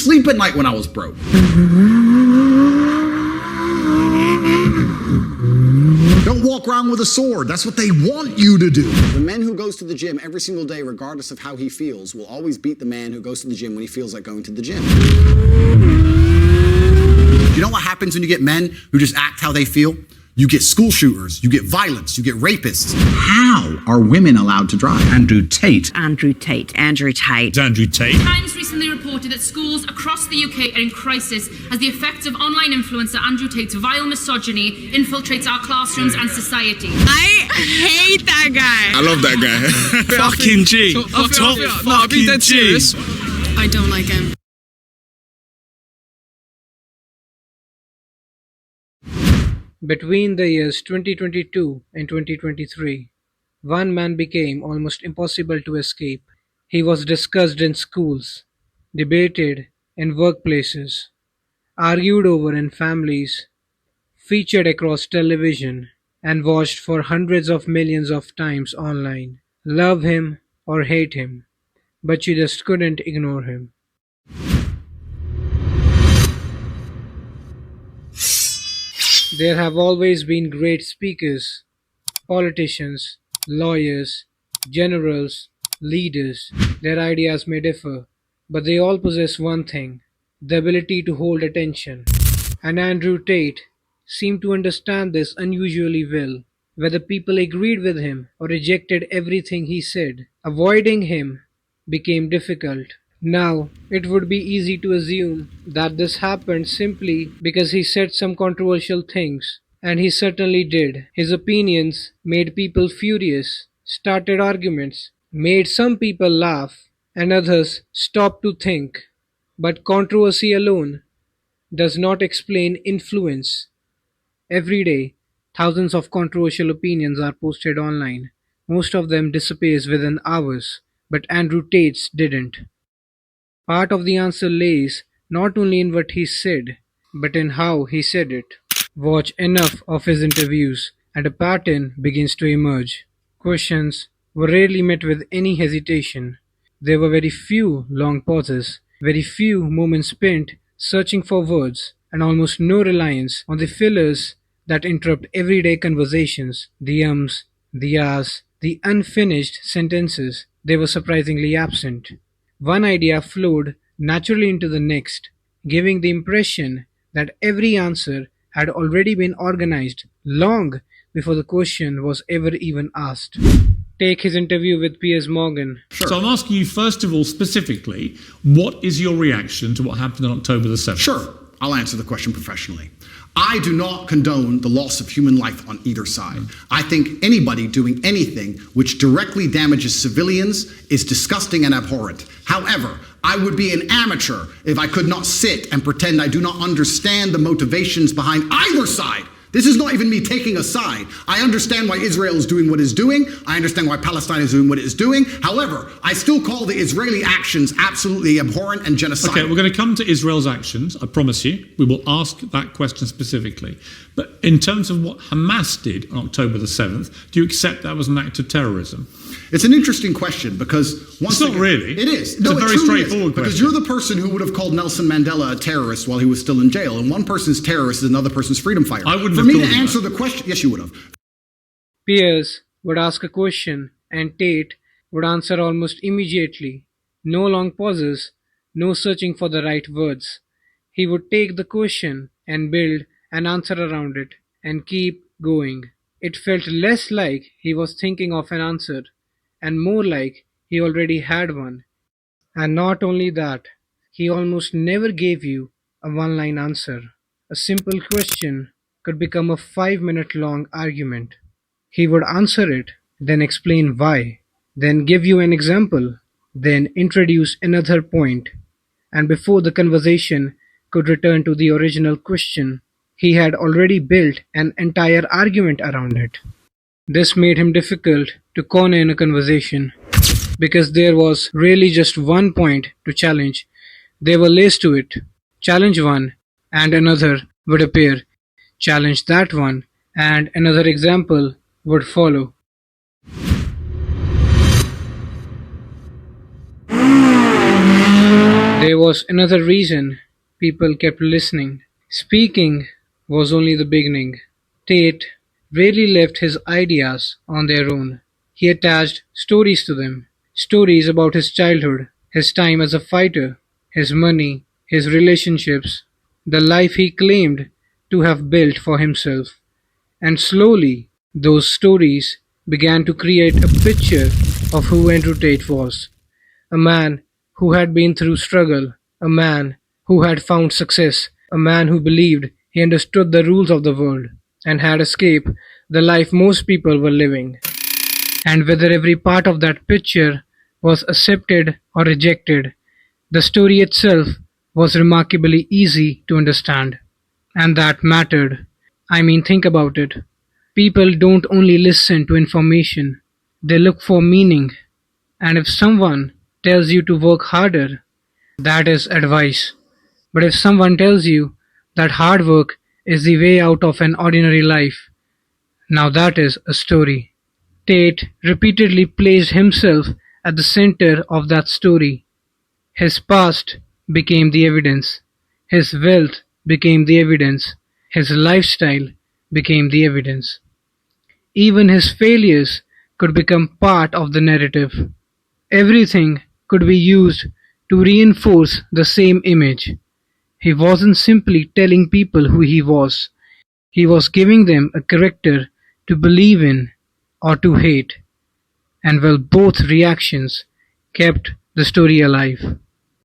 sleep at night when I was broke. Don't walk around with a sword. That's what they want you to do. The man who goes to the gym every single day, regardless of how he feels, will always beat the man who goes to the gym when he feels like going to the gym. You know what happens when you get men who just act how they feel? You get school shooters, you get violence, you get rapists. How are women allowed to drive? Andrew Tate. Andrew Tate. Andrew Tate. Andrew Tate. Times recently reported that schools across the UK are in crisis as the effects of online influencer Andrew Tate's vile misogyny infiltrates our classrooms and society. I hate that guy. I love that guy. Fucking G. I'll be dead serious. I don't like him. Between the years 2022 and 2023, one man became almost impossible to escape. He was discussed in schools, debated in workplaces, argued over in families, featured across television, and watched for hundreds of millions of times online. Love him or hate him, but you just couldn't ignore him. There have always been great speakers, politicians, lawyers, generals, leaders. Their ideas may differ, but they all possess one thing: the ability to hold attention. And Andrew Tate seemed to understand this unusually well. Whether people agreed with him or rejected everything he said, avoiding him became difficult. Now, it would be easy to assume that this happened simply because he said some controversial things, and he certainly did. His opinions made people furious, started arguments, made some people laugh, and others stop to think. But controversy alone does not explain influence. Every day, thousands of controversial opinions are posted online. Most of them disappears within hours, but Andrew Tate's didn't. Part of the answer lays not only in what he said, but in how he said it. Watch enough of his interviews, and a pattern begins to emerge. Questions were rarely met with any hesitation. There were very few long pauses, very few moments spent searching for words, and almost no reliance on the fillers that interrupt everyday conversations. The ums, the ahs, the unfinished sentences, they were surprisingly absent. One idea flowed naturally into the next, giving the impression that every answer had already been organized long before the question was ever even asked. Take his interview with Piers Morgan. Sure. So I'm asking you, first of all, specifically, what is your reaction to what happened on October the 7th? Sure, I'll answer the question professionally. I do not condone the loss of human life on either side. I think anybody doing anything which directly damages civilians is disgusting and abhorrent. However, I would be an amateur if I could not sit and pretend I do not understand the motivations behind either side. This is not even me taking a side. I understand why Israel is doing what it's doing. I understand why Palestine is doing what it is doing. However, I still call the Israeli actions absolutely abhorrent and genocidal. Okay, we're going to come to Israel's actions, I promise you. We will ask that question specifically. But in terms of what Hamas did on October the 7th, do you accept that was an act of terrorism? It's an interesting question because once again, really. It is. It's a very straightforward question. Because you're the person who would have called Nelson Mandela a terrorist while he was still in jail, and one person's terrorist is another person's freedom fighter. I wouldn't For have me to called him answer that. the question, yes, you would have. Piers would ask a question, and Tate would answer almost immediately. No long pauses, no searching for the right words. He would take the question and build an answer around it, and keep going. It felt less like he was thinking of an answer, and more like he already had one. And not only that, he almost never gave you a one-line answer. A simple question could become a 5-minute long argument. He would answer it, then explain why, then give you an example, then introduce another point. And before the conversation could return to the original question, he had already built an entire argument around it. This made him difficult to corner in a conversation, because there was really just one point to challenge. There were layers to it. Challenge one, and another would appear. Challenge that one, and another example would follow. There there was another reason people kept listening. Speaking was only the beginning. Tate rarely left his ideas on their own. He attached stories to them. Stories about his childhood, his time as a fighter, his money, his relationships, the life he claimed to have built for himself. And slowly, those stories began to create a picture of who Andrew Tate was. A man who had been through struggle, a man who had found success, a man who believed he understood the rules of the world and had escaped the life most people were living. And whether every part of that picture was accepted or rejected, the story itself was remarkably easy to understand. And that mattered. I mean, think about it. People don't only listen to information, they look for meaning. And if someone tells you to work harder, that is advice. But if someone tells you that hard work is the way out of an ordinary life, now that is a story. Tate repeatedly placed himself at the center of that story. His past became the evidence. His wealth became the evidence. His lifestyle became the evidence. Even his failures could become part of the narrative. Everything could be used to reinforce the same image. He wasn't simply telling people who he was giving them a character to believe in or to hate. And well, both reactions kept the story alive.